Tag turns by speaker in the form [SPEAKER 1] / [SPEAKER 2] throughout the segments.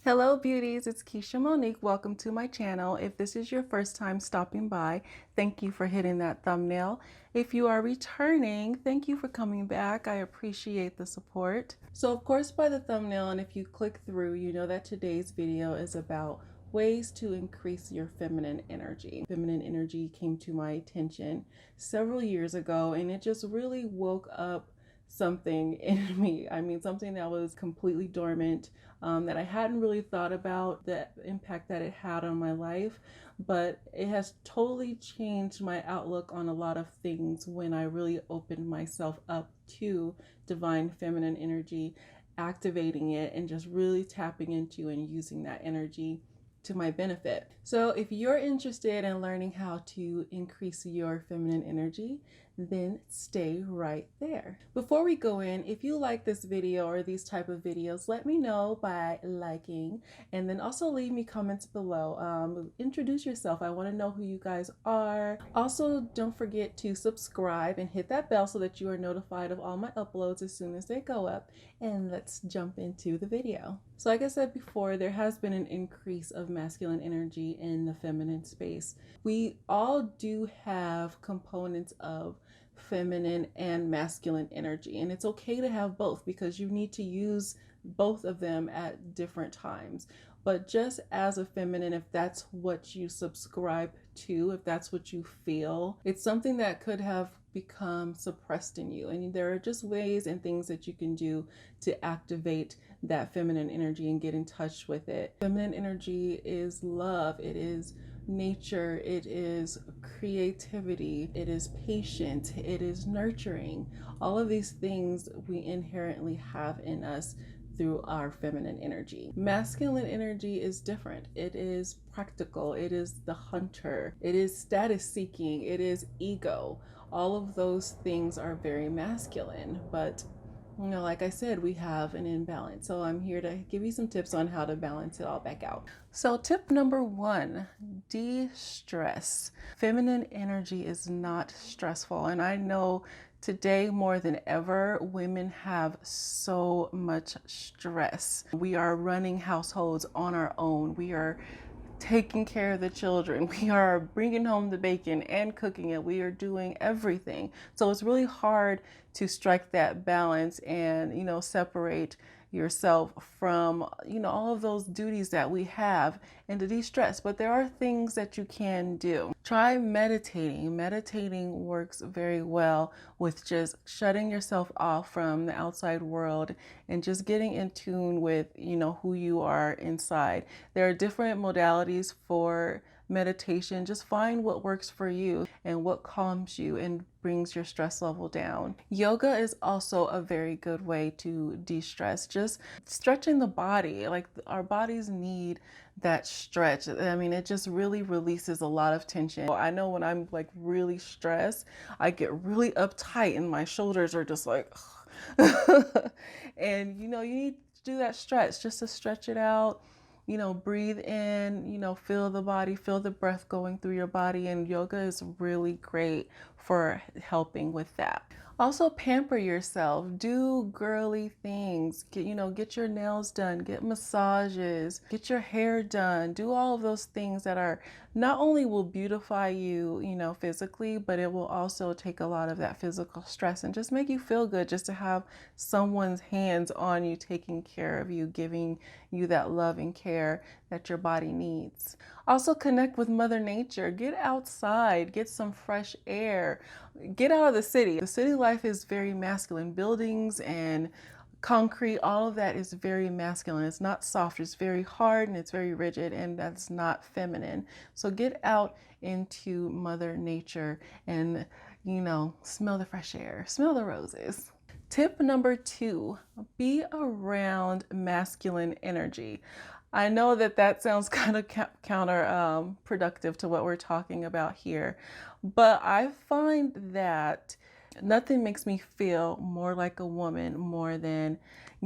[SPEAKER 1] Hello beauties, it's Keisha Monique. Welcome to my channel. If this is your first time stopping by, thank you for hitting that thumbnail. If you are returning, thank you for coming back. I appreciate the support. So of course by the thumbnail, and if you click through, you know that today's video is about ways to increase your feminine energy. Feminine energy came to my attention several years ago and it just really woke up something in me. I mean, something that was completely dormant, that I hadn't really thought about the impact that it had on my life, but it has totally changed my outlook on a lot of things when I really opened myself up to divine feminine energy, activating it and just really tapping into and using that energy to my benefit. So if you're interested in learning how to increase your feminine energy, then stay right there. Before we go in, if you like this video or these type of videos, let me know by liking, and then also leave me comments below. Introduce yourself. I want to know who you guys are. Also, don't forget to subscribe and hit that bell so that you are notified of all my uploads as soon as they go up. And let's jump into the video. So like I said before, there has been an increase of masculine energy in the feminine space. We all do have components of feminine and masculine energy, and it's okay to have both because you need to use both of them at different times. But just as a feminine, if that's what you subscribe to, if that's what you feel, it's something that could have become suppressed in you. And there are just ways and things that you can do to activate that feminine energy and get in touch with it. Feminine energy is love, it is nature, it is creativity, it is patient, it is nurturing. All of these things we inherently have in us through our feminine energy. Masculine energy is different. It is practical, it is the hunter, it is status seeking, it is ego. All of those things are very masculine, but you know, like I said, we have an imbalance. So I'm here to give you some tips on how to balance it all back out. So tip number one, de-stress. Feminine energy is not stressful. And I know today more than ever, women have so much stress. We are running households on our own. We are taking care of the children. We are bringing home the bacon and cooking it. We are doing everything. So it's really hard to strike that balance and, you know, separate yourself from, you know, all of those duties that we have and to de-stress. But there are things that you can do. Try meditating. Meditating works very well with just shutting yourself off from the outside world and just getting in tune with, you know, who you are inside. There are different modalities for meditation. Just find what works for you and what calms you and brings your stress level down. Yoga is also a very good way to de-stress. Just stretching the body, like our bodies need that stretch. I mean, it just really releases a lot of tension. I know when I'm like really stressed, I get really uptight and my shoulders are just like, and you know, you need to do that stretch just to stretch it out. You know, breathe in, you know, feel the body, feel the breath going through your body, and yoga is really great for helping with that. Also pamper yourself, do girly things, get your nails done, get massages, get your hair done, do all of those things that are not only will beautify you, you know, physically, but it will also take a lot of that physical stress and just make you feel good just to have someone's hands on you, taking care of you, giving you that love and care that your body needs. Also connect with Mother Nature, get outside, get some fresh air, get out of the city. The city life is very masculine. Buildings and concrete, all of that is very masculine. It's not soft, it's very hard and it's very rigid, and that's not feminine. So get out into Mother Nature and, you know, smell the fresh air, smell the roses. Tip number two, be around masculine energy. I know that that sounds kind of counterproductive to what we're talking about here, but I find that nothing makes me feel more like a woman more than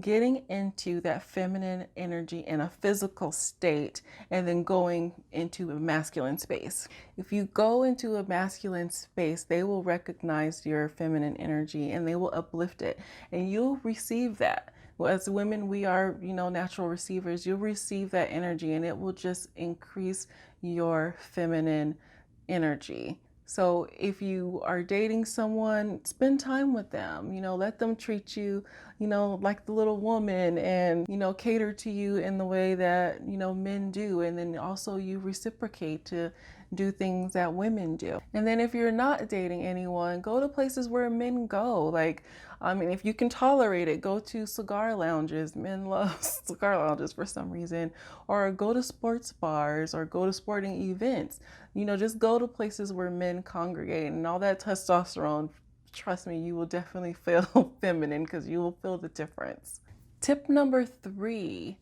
[SPEAKER 1] getting into that feminine energy in a physical state and then going into a masculine space. If you go into a masculine space, they will recognize your feminine energy and they will uplift it, and you'll receive that. As women, we are, natural receivers. You'll receive that energy and it will just increase your feminine energy. So if you are dating someone, spend time with them, let them treat you, like the little woman and, cater to you in the way that, men do. And then also you reciprocate to do things that women do. And then if you're not dating anyone, go to places where men go. Like, I mean, if you can tolerate it, go to cigar lounges. Men love cigar lounges for some reason. Or go to sports bars or go to sporting events. Just go to places where men congregate, and all that testosterone, trust me, you will definitely feel feminine because you will feel the difference. Tip number 3,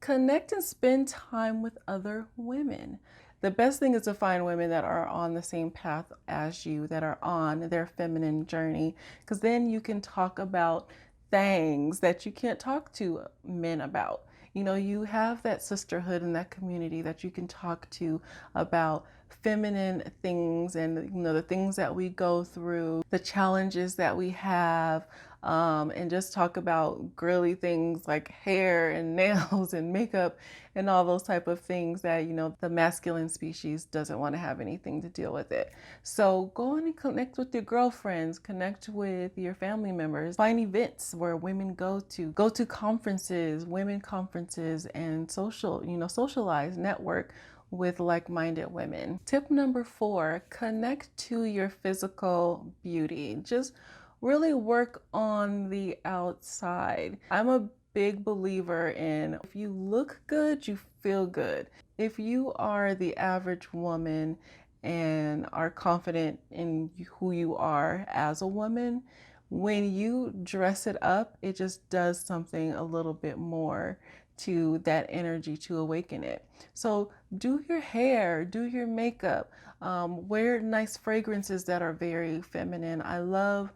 [SPEAKER 1] connect and spend time with other women. The best thing is to find women that are on the same path as you, that are on their feminine journey, because then you can talk about things that you can't talk to men about. You have that sisterhood and that community that you can talk to about feminine things and, the things that we go through, the challenges that we have, and just talk about girly things like hair and nails and makeup and all those type of things that, the masculine species doesn't want to have anything to deal with it. So go on and connect with your girlfriends, connect with your family members, find events where women go to conferences, women conferences, and socialize, network with like-minded women. Tip number 4, connect to your physical beauty. Just really work on the outside. I'm a big believer in if you look good, you feel good. If you are the average woman and are confident in who you are as a woman, when you dress it up, it just does something a little bit more to that energy to awaken it. So do your hair, do your makeup, wear nice fragrances that are very feminine. I love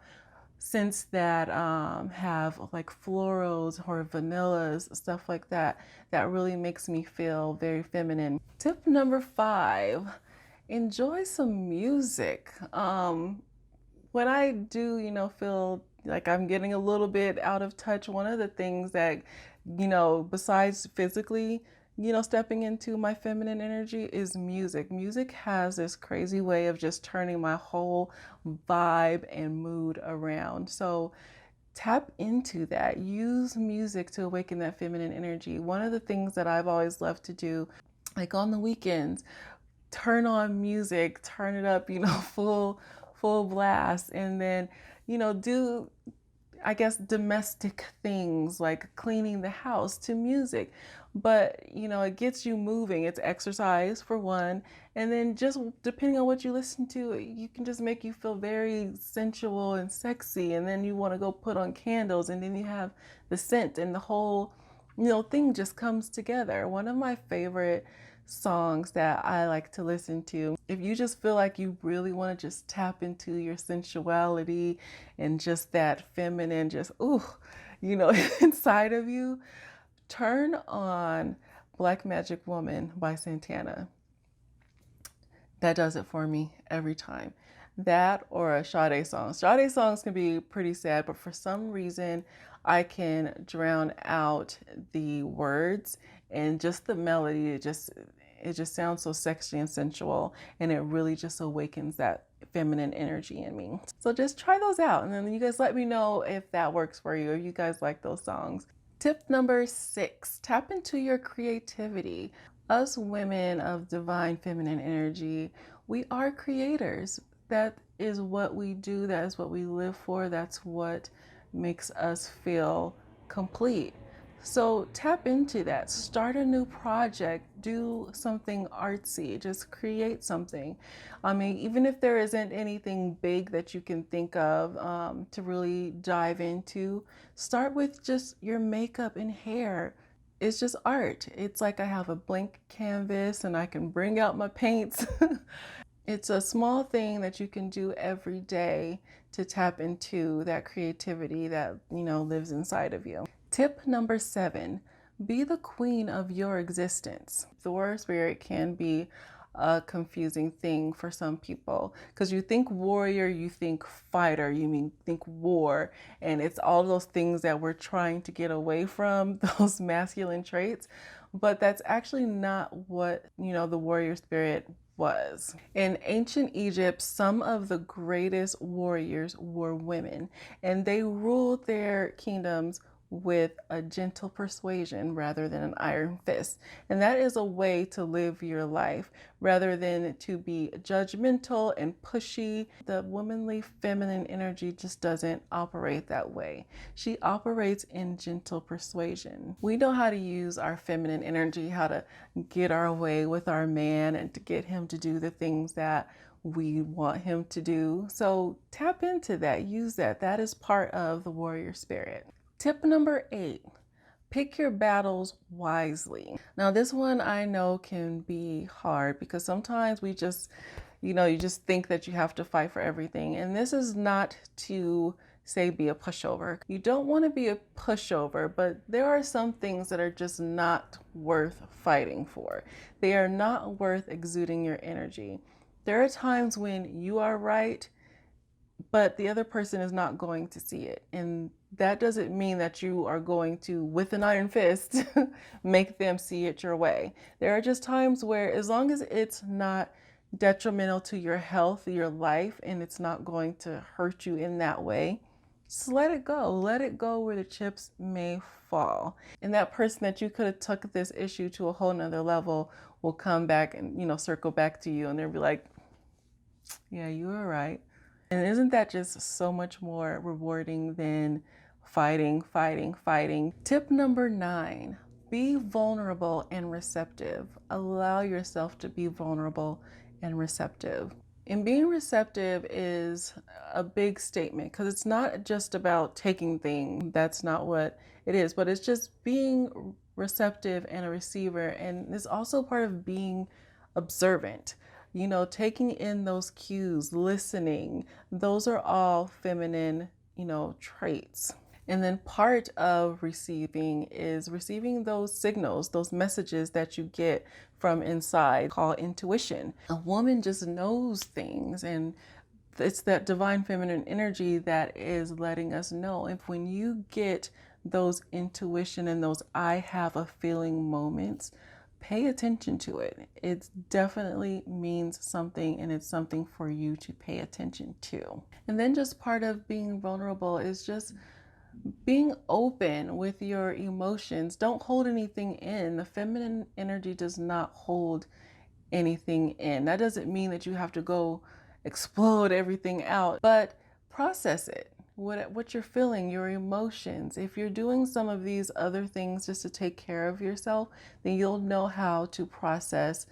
[SPEAKER 1] scents that have like florals or vanillas, stuff like that, that really makes me feel very feminine. Tip number 5, enjoy some music. When I do, feel like I'm getting a little bit out of touch, one of the things that, besides physically, stepping into my feminine energy is music. Music has this crazy way of just turning my whole vibe and mood around. So tap into that. Use music to awaken that feminine energy. One of the things that I've always loved to do, like on the weekends, turn on music, turn it up, full blast, and then, do, I guess, domestic things like cleaning the house to music. But, it gets you moving. It's exercise for one. And then just depending on what you listen to, you can just make you feel very sensual and sexy. And then you want to go put on candles, and then you have the scent, and the whole, thing just comes together. One of my favorite songs that I like to listen to, if you just feel like you really want to just tap into your sensuality and just that feminine, just inside of you, turn on Black Magic Woman by Santana. That does it for me every time. That or a Sade song. Sade songs can be pretty sad, but for some reason I can drown out the words and just the melody. It just sounds so sexy and sensual, and it really just awakens that feminine energy in me. So just try those out, and then you guys let me know if that works for you, or you guys like those songs. Tip number 6, tap into your creativity. Us women of divine feminine energy, we are creators. That is what we do. That is what we live for. That's what makes us feel complete. So tap into that. Start a new project. Do something artsy. Just create something. I mean, even if there isn't anything big that you can think of to really dive into, start with just your makeup and hair. It's just art. It's like I have a blank canvas and I can bring out my paints. It's a small thing that you can do every day to tap into that creativity that, lives inside of you. Tip number 7, be the queen of your existence. Thor spirit can be a confusing thing for some people, because you think warrior, you think fighter, think war, and it's all those things that we're trying to get away from, those masculine traits. But that's actually not what, the warrior spirit was. In ancient Egypt, some of the greatest warriors were women, and they ruled their kingdoms with a gentle persuasion rather than an iron fist. And that is a way to live your life rather than to be judgmental and pushy. The womanly feminine energy just doesn't operate that way. She operates in gentle persuasion. We know how to use our feminine energy, how to get our way with our man and to get him to do the things that we want him to do. So tap into that, use that. That is part of the warrior spirit. Tip number 8, pick your battles wisely. Now, this one I know can be hard because sometimes we just, you just think that you have to fight for everything. And this is not to say be a pushover. You don't want to be a pushover, but there are some things that are just not worth fighting for. They are not worth exuding your energy. There are times when you are right, but the other person is not going to see it. And that doesn't mean that you are going to, with an iron fist, make them see it your way. There are just times where, as long as it's not detrimental to your health, your life, and it's not going to hurt you in that way, just let it go. Let it go where the chips may fall. And that person that you could have took this issue to a whole nother level will come back and, circle back to you, and they'll be like, yeah, you were right. And isn't that just so much more rewarding than fighting? Tip number 9, be vulnerable and receptive. Allow yourself to be vulnerable and receptive. And being receptive is a big statement because it's not just about taking things. That's not what it is, but it's just being receptive and a receiver. And it's also part of being observant. Taking in those cues, listening, those are all feminine, traits. And then part of receiving is receiving those signals, those messages that you get from inside, called intuition. A woman just knows things, and it's that divine feminine energy that is letting us know. If when you get those intuition and those I have a feeling moments, pay attention to it. It definitely means something, and it's something for you to pay attention to. And then just part of being vulnerable is just being open with your emotions. Don't hold anything in. The feminine energy does not hold anything in. That doesn't mean that you have to go explode everything out, but process it. What you're feeling, your emotions. If you're doing some of these other things just to take care of yourself, then you'll know how to process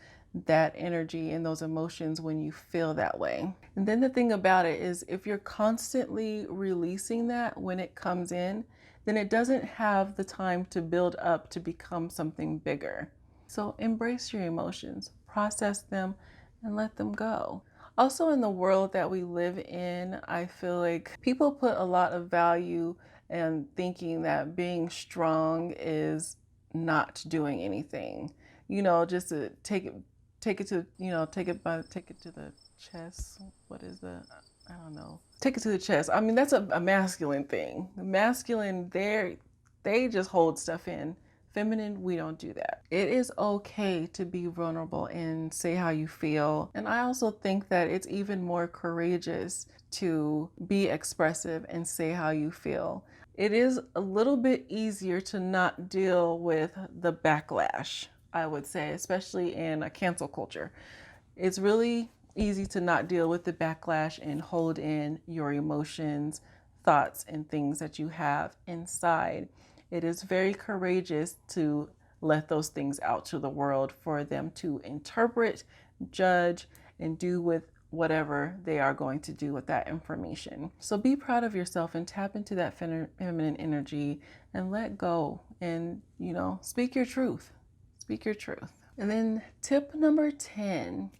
[SPEAKER 1] that energy and those emotions when you feel that way. And then the thing about it is, if you're constantly releasing that when it comes in, then it doesn't have the time to build up to become something bigger. So embrace your emotions, process them, and let them go. Also, in the world that we live in, I feel like people put a lot of value in thinking that being strong is not doing anything. Just to take it to, take it to the chest. What is that? I don't know. Take it to the chest. I mean, that's a masculine thing. The masculine, they just hold stuff in. Feminine, we don't do that. It is okay to be vulnerable and say how you feel. And I also think that it's even more courageous to be expressive and say how you feel. It is a little bit easier to not deal with the backlash, I would say, especially in a cancel culture. It's really easy to not deal with the backlash and hold in your emotions, thoughts, and things that you have inside. It is very courageous to let those things out to the world for them to interpret, judge, and do with whatever they are going to do with that information. So be proud of yourself and tap into that feminine energy and let go and, speak your truth. Speak your truth. And then tip number 10.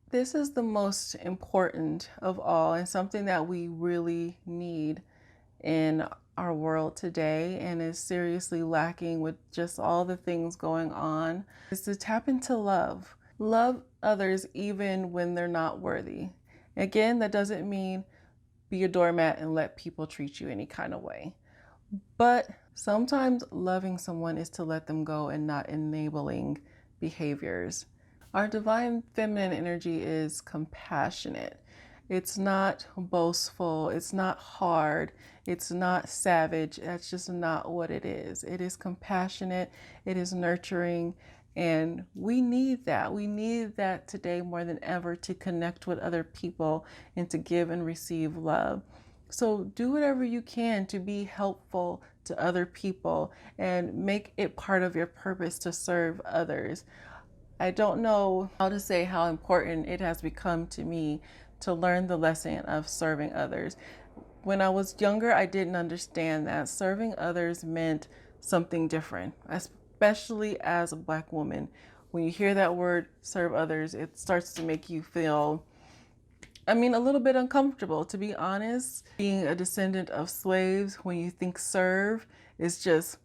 [SPEAKER 1] This is the most important of all, and something that we really need in our world today and is seriously lacking with just all the things going on, is to tap into love. Love others even when they're not worthy. Again, that doesn't mean be a doormat and let people treat you any kind of way. But sometimes loving someone is to let them go and not enabling behaviors. Our divine feminine energy is compassionate. It's not boastful. It's not hard. It's not savage. That's just not what it is. It is compassionate. It is nurturing. And we need that. We need that today more than ever to connect with other people and to give and receive love. So do whatever you can to be helpful to other people and make it part of your purpose to serve others. I don't know how to say how important it has become to me to learn the lesson of serving others. When I was younger, I didn't understand that serving others meant something different, especially as a Black woman. When you hear that word, serve others, it starts to make you feel, a little bit uncomfortable, to be honest. Being a descendant of slaves, when you think serve, is just,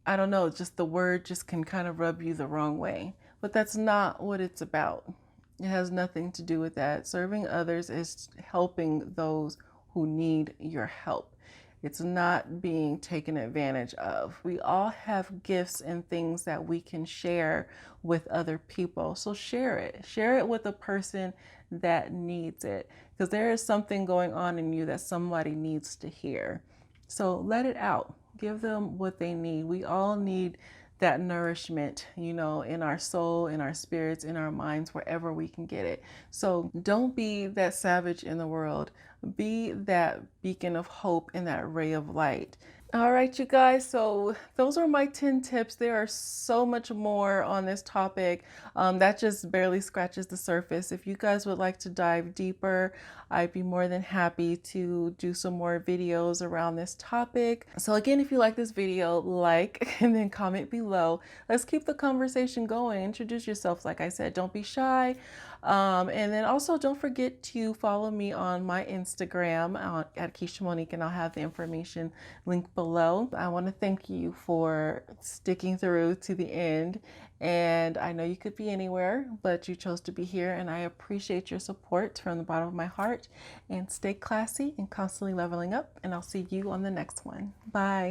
[SPEAKER 1] I don't know, just the word just can kind of rub you the wrong way. But that's not what it's about. It has nothing to do with that. Serving others is helping those who need your help. It's not being taken advantage of. We all have gifts and things that we can share with other people. So share it. Share it with a person that needs it, because there is something going on in you that somebody needs to hear. So let it out. Give them what they need. We all need that nourishment, in our soul, in our spirits, in our minds, wherever we can get it. So don't be that savage in the world. Be that beacon of hope and that ray of light. All right, you guys, so those are my 10 tips. There are so much more on this topic. That just barely scratches the surface. If you guys would like to dive deeper, I'd be more than happy to do some more videos around this topic. So again, if you like this video, like and then comment below. Let's keep the conversation going. Introduce yourself, like I said, don't be shy. And then also don't forget to follow me on my Instagram at Keisha Monique, and I'll have the information linked below. I want to thank you for sticking through to the end. And I know you could be anywhere, but you chose to be here, and I appreciate your support from the bottom of my heart. And stay classy and constantly leveling up, and I'll see you on the next one. Bye.